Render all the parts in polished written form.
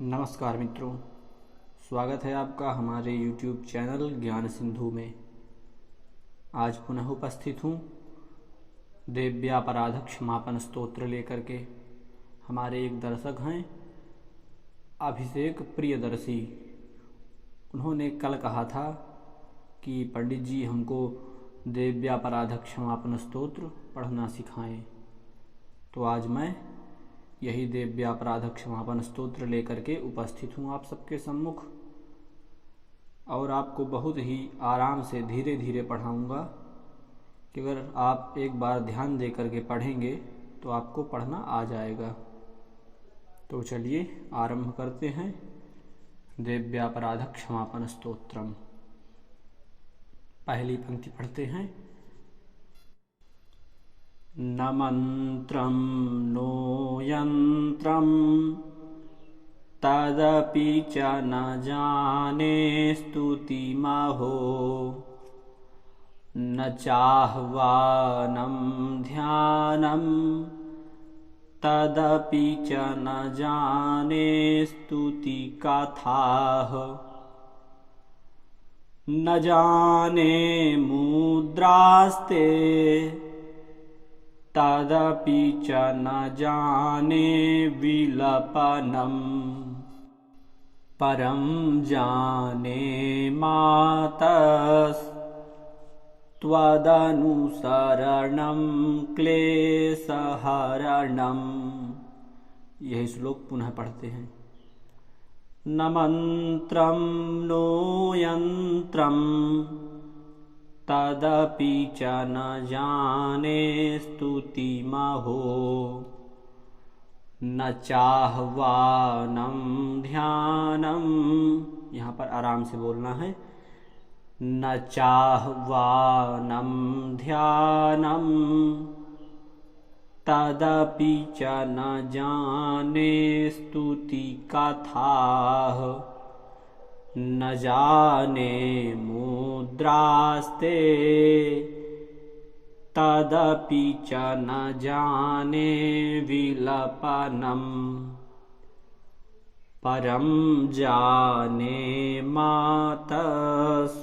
नमस्कार मित्रों, स्वागत है आपका हमारे YouTube चैनल ज्ञान सिंधु में। आज पुनः उपस्थित हूँ देव्यापराध क्षमापन स्तोत्र लेकर के। हमारे एक दर्शक हैं अभिषेक प्रियदर्शी। उन्होंने कल कहा था कि पंडित जी हमको देव्यापराध क्षमापन स्तोत्र पढ़ना सिखाएं, तो आज मैं यही देव्यापराध क्षमापन स्तोत्र लेकर के उपस्थित हूँ आप सबके सम्मुख, और आपको बहुत ही आराम से धीरे धीरे पढ़ाऊँगा कि अगर आप एक बार ध्यान दे करके पढ़ेंगे तो आपको पढ़ना आ जाएगा। तो चलिए आरंभ करते हैं देव्यापराध क्षमापन स्तोत्रम। पहली पंक्ति पढ़ते हैं। न मंत्रं नो यंत्रं तदपि च न जाने स्तुतिमहो, न चाह्वानं ध्यानं तदपि च न जाने स्तुति कथाः, न जाने मुद्रास्ते तदपि च न जाने विलपनम्, परं जाने मातस्त्वदनुसरणं क्लेशहरणम्। यही श्लोक पुनः पढ़ते हैं। न मंत्रं नो यंत्रं तदपि च न जाने स्तुतिमहो, न चाह्वानं ध्यानं, यहाँ पर आराम से बोलना है, न चाह्वानं ध्यानं तदपि च न जाने स्तुति कथाः, न जाने मुद्रास्ते तदपि च न जाने विलपनम्, परं जाने मातस्।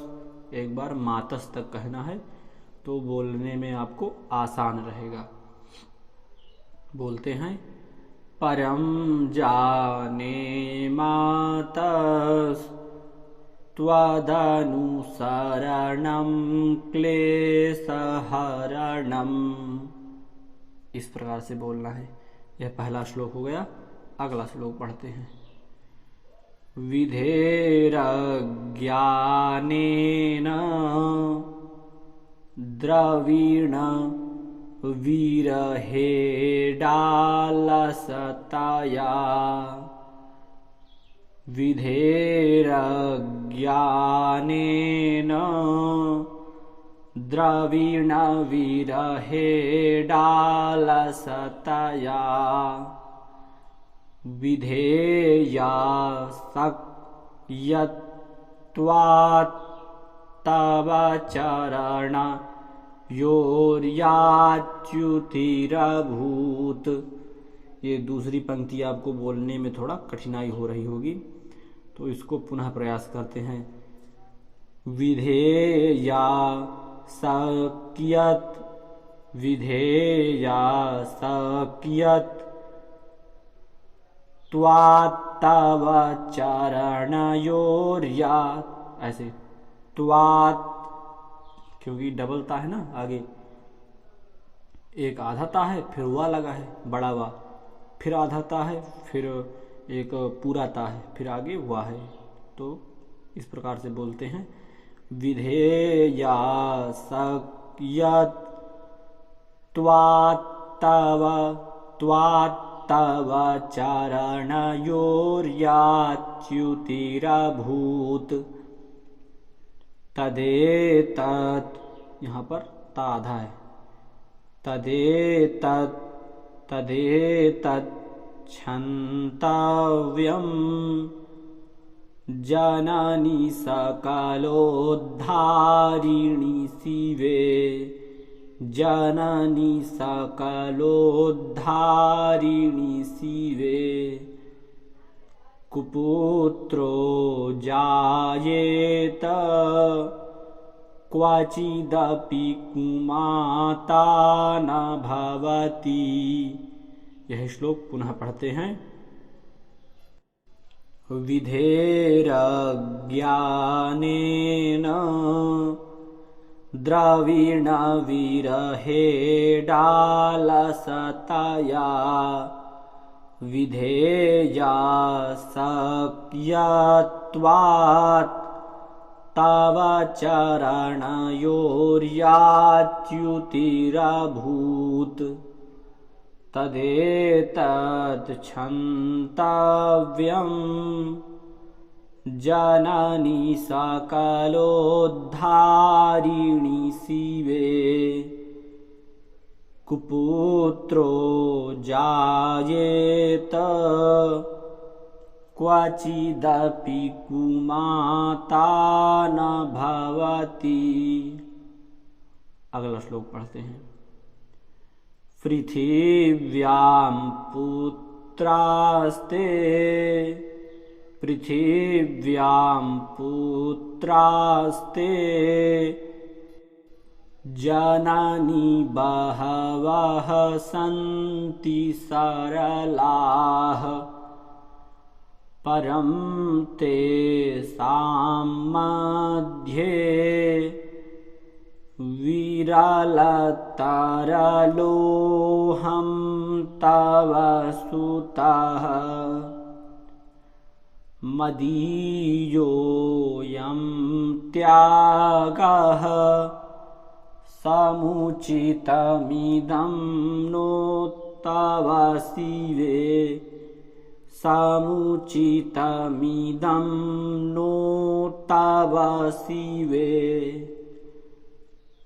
एक बार मातस तक कहना है तो बोलने में आपको आसान रहेगा। बोलते हैं। परं जाने मातस् त्वदनुसरणं क्लेशहरणम्। इस प्रकार से बोलना है। यह पहला श्लोक हो गया। अगला श्लोक पढ़ते हैं। विधेरज्ञानेन द्रवीण विरहेडालसतया, विधेरज्ञानेन द्रवीणविरहेडालसतया, विधेया सक्यत्वात् तव चरण योर्याच्युतिरभूत्। ये दूसरी पंक्ति आपको बोलने में थोड़ा कठिनाई हो रही होगी, तो इसको पुनः प्रयास करते हैं। विधेया सक्यत्, विधेया सक्यत् त्वात्तव चरणयोर्यात्। ऐसे त्वात्, क्योंकि डबल ता है ना, आगे एक आधा ता है फिर वा लगा है बड़ा वा, फिर आधा ता है फिर एक पूरा ता है फिर आगे वा है। तो इस प्रकार से बोलते हैं। विधेया सक्यत् त्वात्तव चरणयोर्याच्युतिरभूत्, तदेतत्, यहाँ पर ता आधा है, तदेतत् क्षन्तव्यं जननी सकलोद्धारिणी शिवे, जननी सकलोद्धारिणी शिवे कुपुत्रो जायेत क्वचिदपि कुमाता न भवति। यह श्लोक पुनः पढ़ते हैं। विधेरज्ञानेन द्रविणविरहेडालसतया विधेया सक्यत्वात् तव चरणयोर्याच्युतिरभूत् तदेतत् क्षन्तव्यं जननी सकलोद्धारिणि शिवे। कुपुत्रो जायेत क्वचिदपि कुमाता न भवति। अगला श्लोक पढ़ते हैं। पृथिव्यां पुत्रास्ते पृथिव्यां पुत्रास्ते जननी बहवः सन्ति सरलाः परं तेषां मध्ये विरलतरलोऽहं तव सुतः मदीयोऽयं त्यागः समुचितमिदं नो तव शिवे। समुचितमिदं नो तव शिवे।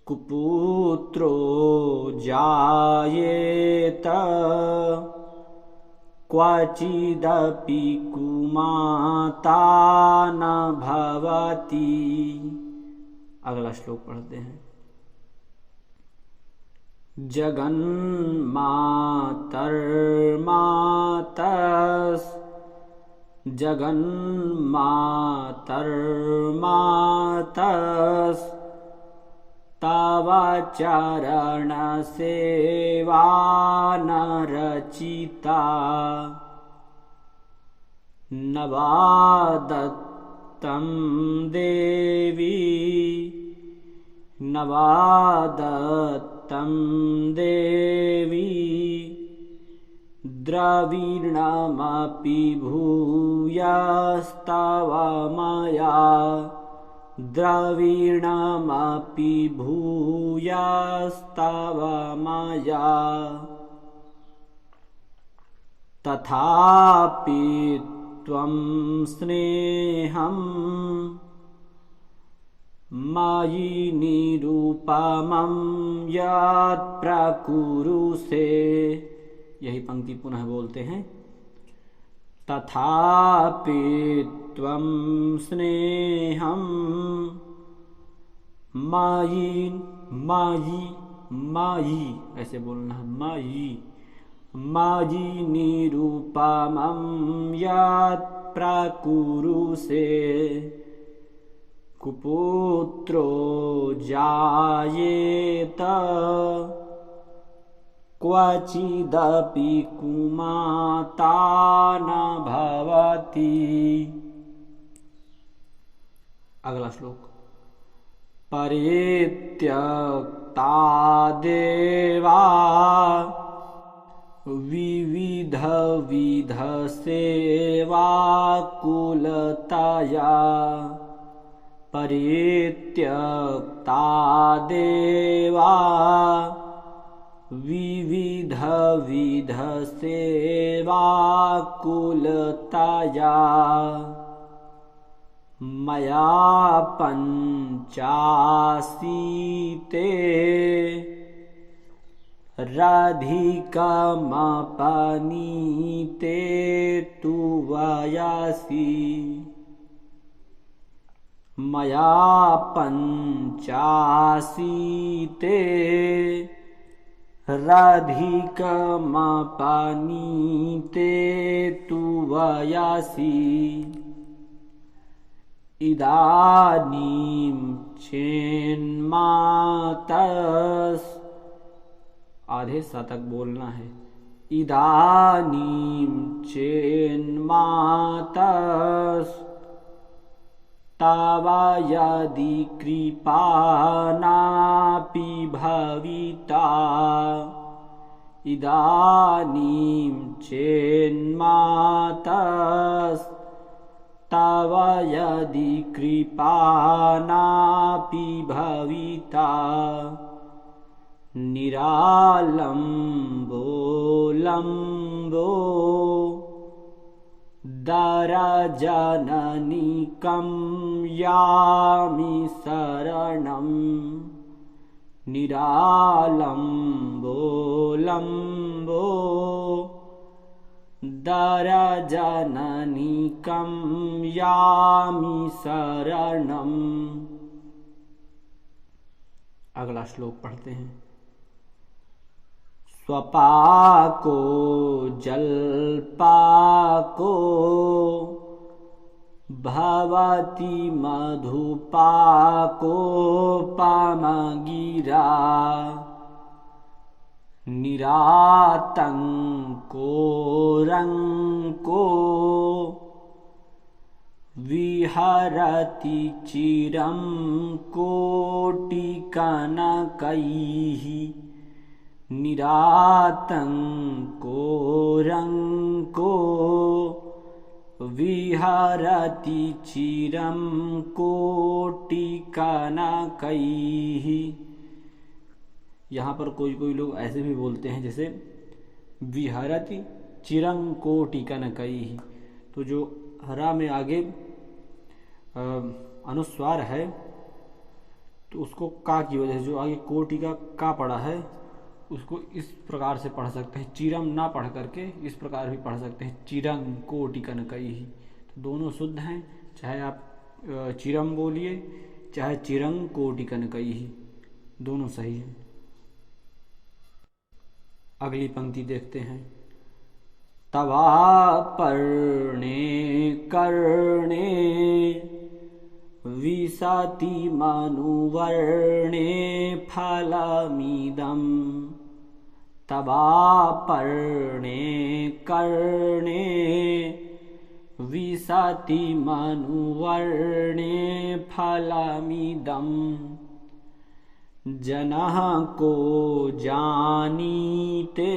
कुपुत्रो जायेत क्वचिदपि कुमाता न भवति। अगला श्लोक पढ़ते हैं। जगन्मातर्मातस् तव चरणसेवा न रचिता न वा दत्तं देवी न वा दत्तं देवी द्रविणमपि भूयस्तव मया द्रविणमपि भूयस्तव मया। तथापि त्वं स्नेहं मयि निरुपमं यत् प्रकुरुषे। यही पंक्ति पुनः बोलते हैं। तथापि त्वं स्नेहं मयि मयि मयि ऐसे बोलना है मयि मयि निरुपमं यत् प्रकुरुषे। कुपुत्रो जायेत क्वचिदपि कुमाता न भवति। अगला श्लोक। परित्यक्ता देवा विविध विध सेवा कुलतया परित्यक्ता देवा विविध विध सेवा कुलतया मया पञ्चाशीते राधिकमपनीते तु वयसि। मया पञ्चाशीते राधिकमपनीते तु वयसि इदानीं चेन्मातस्, आधे शतक बोलना है। इदानीं चेन्मातस् तव यदि कृपा नापि भविता, इदानीं चेन्मातस् तव यदि कृपा नापि भविता, निरालम्बो लम्बो दरजननिकं यामि शरणं, निरालम्बो लम्बो दरजननिकं यामि शरणम्। अगला श्लोक पढ़ते हैं। स्वपाको जल्पाको भवति मधुपाकोपमगिरा, निरातङ्को रङ्को विहरति चिरं कोटिकनकैः, निरातङ्को रङ्को विहरति चिरं कोटिकनकैः। यहाँ पर कोई कोई लोग ऐसे भी बोलते हैं जैसे विहरति चिरं कोटिकनकैः, तो जो हरा में आगे अनुस्वार है तो उसको का की वजह से जो आगे कोटि का पड़ा है उसको इस प्रकार से पढ़ सकते हैं। चिरम ना पढ़ करके इस प्रकार भी पढ़ सकते हैं, चिरंग कोटिकनकैः। तो दोनों शुद्ध हैं, चाहे आप चिरम बोलिए चाहे चिरंग कोटिकनकैः, दोनों सही है। अगली पंक्ति देखते हैं। तवापर्णे कर्णे विशति मनुवर्णे फलमिदं, तवापर्णे कर्णे विशति मनुवर्णे फलमिदं, जनः को जानीते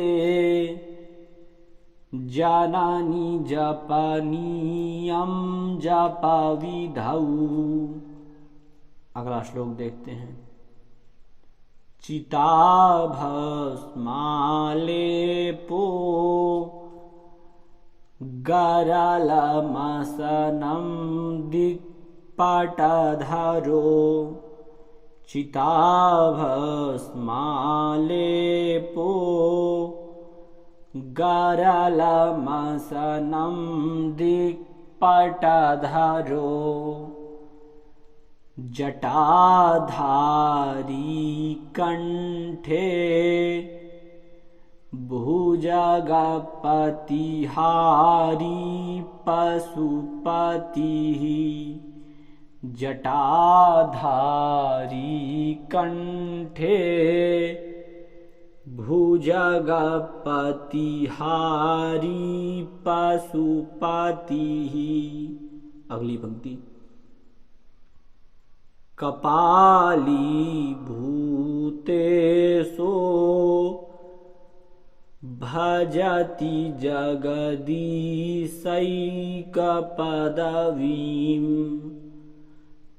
जननी जपनीयं जपविधौ। अगला श्लोक देखते हैं। चिताभस्मालेपो गरलमसनं दिक्पटधरो, चिताभस्मालेपो गरलमसनं दिक्पटधरो, जटाधारी कंठे भुजगपतिहारी पशुपतिः, जटाधारी कंठे भुजगपतिहारी पशुपतिः। अगली पंक्ति। कपाली भूतेषु भजति जगदीशैकपदवीं,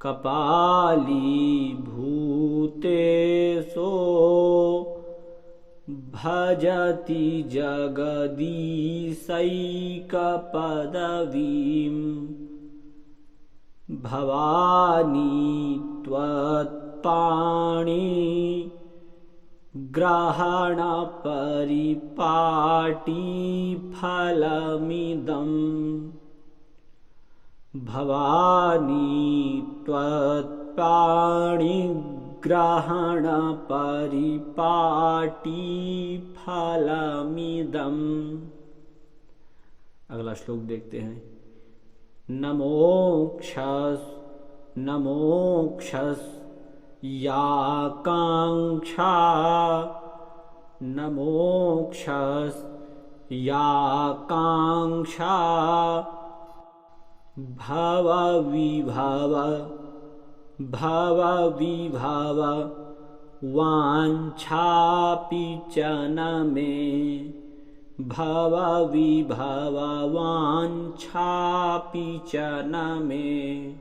कपाली भूतेषु भजति जगदीशैकपदवीं, भवानी त्वत्पाणि ग्रहण परिपाटी फलमिदं, भवानी त्वत्पाणि ग्रहण परिपाटी फलमिदं। अगला श्लोक देखते हैं। न मोक्षस या कांक्षा, न मोक्षस या कांक्षा, भव विभव वाञ्छापि च न मे, भव विभव वाञ्छापि च न मे।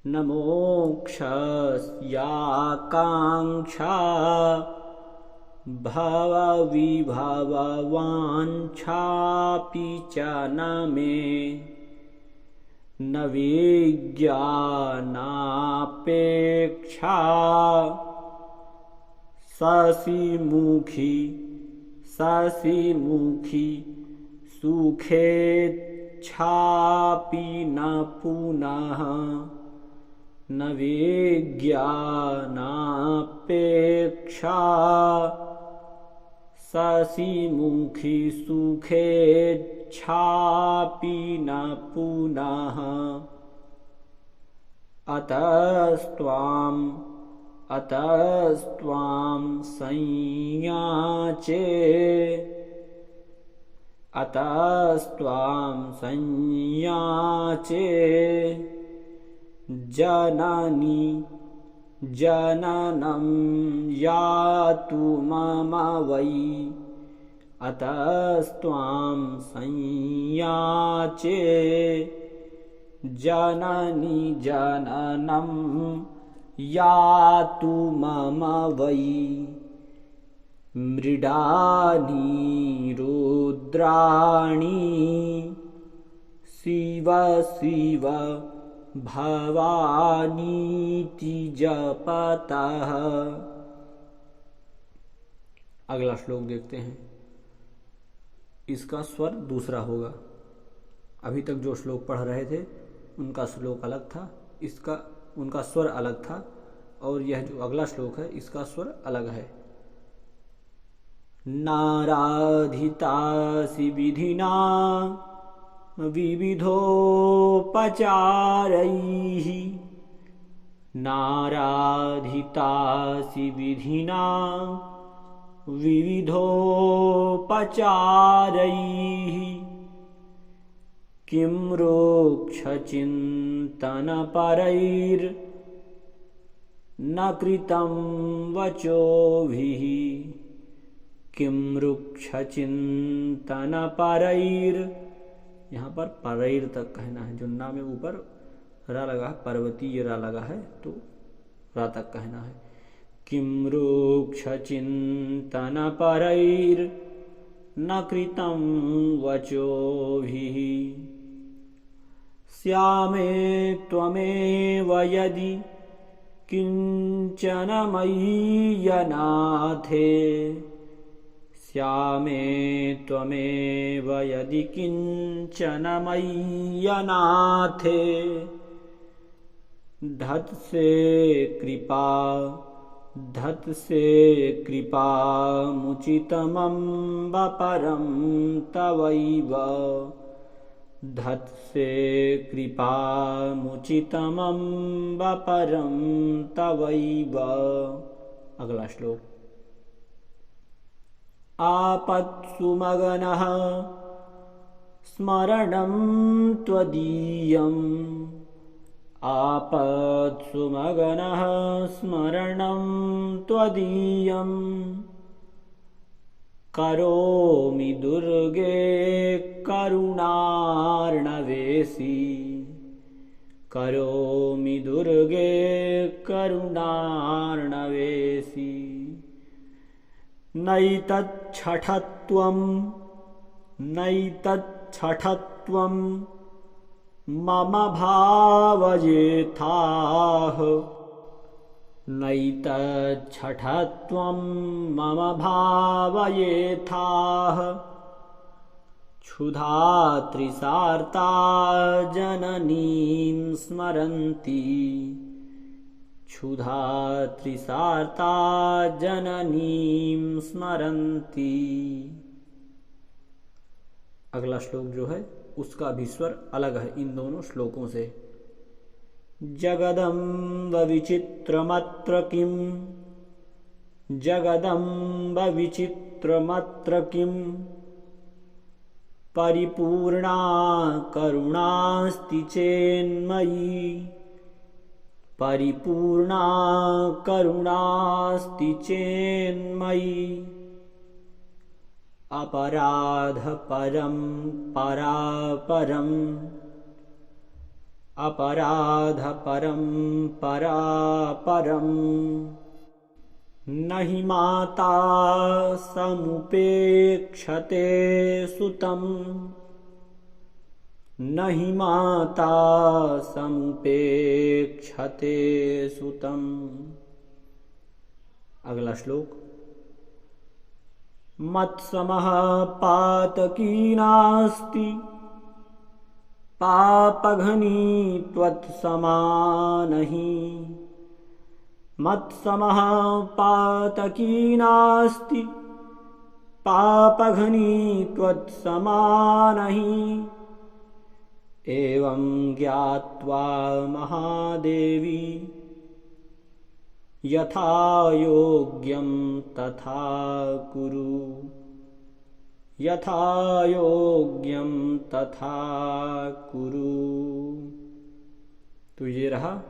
न मोक्षस्या कांक्षा, भव विभव वाञ्छापि च न मे। न विज्ञानापेक्षा शशिमुखी सुखेच्छापि न पुनः। न विज्ञानापेक्षा शशिमुखी सुखेच्छापि न पुनः। अतस्त्वां संयाचे जननं यातु मम वै। अतस्त्वां संयाचे जननं यातु मम वै। मृडानी रुद्राणी शिव भवानीति जपतः। अगला श्लोक देखते हैं। इसका स्वर दूसरा होगा। अभी तक जो श्लोक पढ़ रहे थे उनका श्लोक अलग था, उनका स्वर अलग था, और यह जो अगला श्लोक है इसका स्वर अलग है। नाराधितासि विधिना विविधोपचारैः, नाराधितासि विधिना विविधोपचारैः। किं रुक्षचिन्तनपरैर्न कृतं वचोभिः। किं रुक्षचिन्तनपरैर्, यहाँ पर परैर तक कहना है। जुन्ना में ऊपर रा लगा है, पर्वतीय रा लगा है, तो रा तक कहना है। किं रुक्षचिन्तनपरैर्न कृतं वचोभिः। श्यामे त्वमेव यदि किंचन मय्यनाथे, श्यामे त्वमेव यदि किंचन मय्यनाथे। धत्से कृपा मुचितमम्ब परं तवैव। धत्से कृपा मुचितमम्ब परं तवैव। अगला श्लोक। आपत्सु मगनः स्मरणं त्वदीयम्, आपत्सु मगनः स्मरणं त्वदीयम्। करोमि दुर्गे करुणार्णवेसि, करोमि दुर्गे करुणार्णवेसि। नैतच्छठत्वं मम भावयेथाः, नैतच्छठत्वं मम भावयेथाः। क्षुधा तृषार्ता जननीं स्मरन्ति, क्षुधा तृषार्ता जननीं स्मरन्ति। अगला श्लोक जो है उसका भी स्वर अलग है इन दोनों श्लोकों से। जगदम्ब विचित्रमत्र किम, जगदम्ब विचित्रमत्र किम, परिपूर्णा करुणास्ति चेन्मयी, परिपूर्णा करुणास्ति चेन्मयी, अपराध परम परापरम, अपराध परम परापरम, नहि माता समुपेक्षते सुतं, नहि माता समुपेक्षते सुतं। अगला श्लोक। मत्समः पातकी नास्ति, पापघनी त्वत्समा नहि, मत्समः पातकी नास्ति, पापघनी त्वत्समा नहि, एवं ज्ञात्वा महादेवी, यथा योग्यं तथा कुरु, यथा योग्यं तथा कुरु। तो ये रहा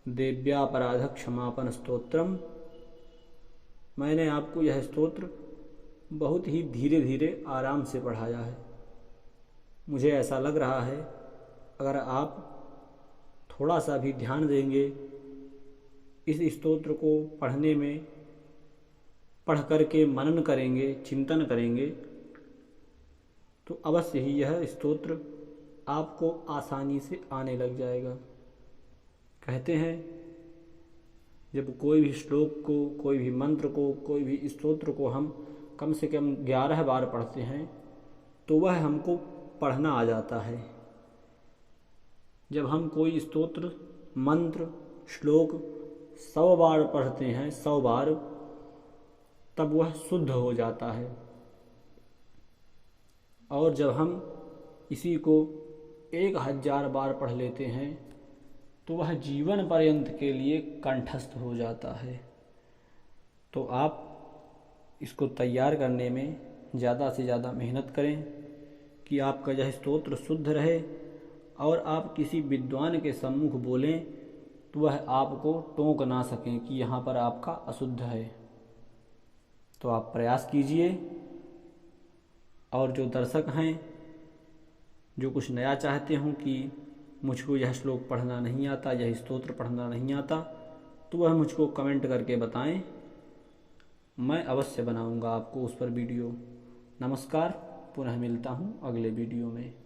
देव्यापराध क्षमापण स्तोत्रम। मैंने आपको यह स्तोत्र बहुत ही धीरे धीरे आराम से पढ़ाया है। मुझे ऐसा लग रहा है अगर आप थोड़ा सा भी ध्यान देंगे इस स्तोत्र को पढ़ने में, पढ़ करके मनन करेंगे, चिंतन करेंगे, तो अवश्य ही यह स्तोत्र आपको आसानी से आने लग जाएगा। कहते हैं जब कोई भी श्लोक को, कोई भी मंत्र को, कोई भी स्तोत्र को हम कम से कम 11 बार पढ़ते हैं तो वह हमको पढ़ना आ जाता है। जब हम कोई स्तोत्र, मंत्र, श्लोक 100 बार पढ़ते हैं, 100 बार, तब वह शुद्ध हो जाता है। और जब हम इसी को 1000 बार पढ़ लेते हैं तो वह जीवन पर्यंत के लिए कंठस्थ हो जाता है। तो आप इसको तैयार करने में ज़्यादा से ज़्यादा मेहनत करें कि आपका यह स्तोत्र शुद्ध रहे, और आप किसी विद्वान के सम्मुख बोलें तो वह आपको टोक ना सकें कि यहाँ पर आपका अशुद्ध है। तो आप प्रयास कीजिए। और जो दर्शक हैं, जो कुछ नया चाहते हों कि मुझको यह श्लोक पढ़ना नहीं आता, यह स्तोत्र पढ़ना नहीं आता, तो वह मुझको कमेंट करके बताएं। मैं अवश्य बनाऊंगा आपको उस पर वीडियो। नमस्कार, पुनः मिलता हूं अगले वीडियो में।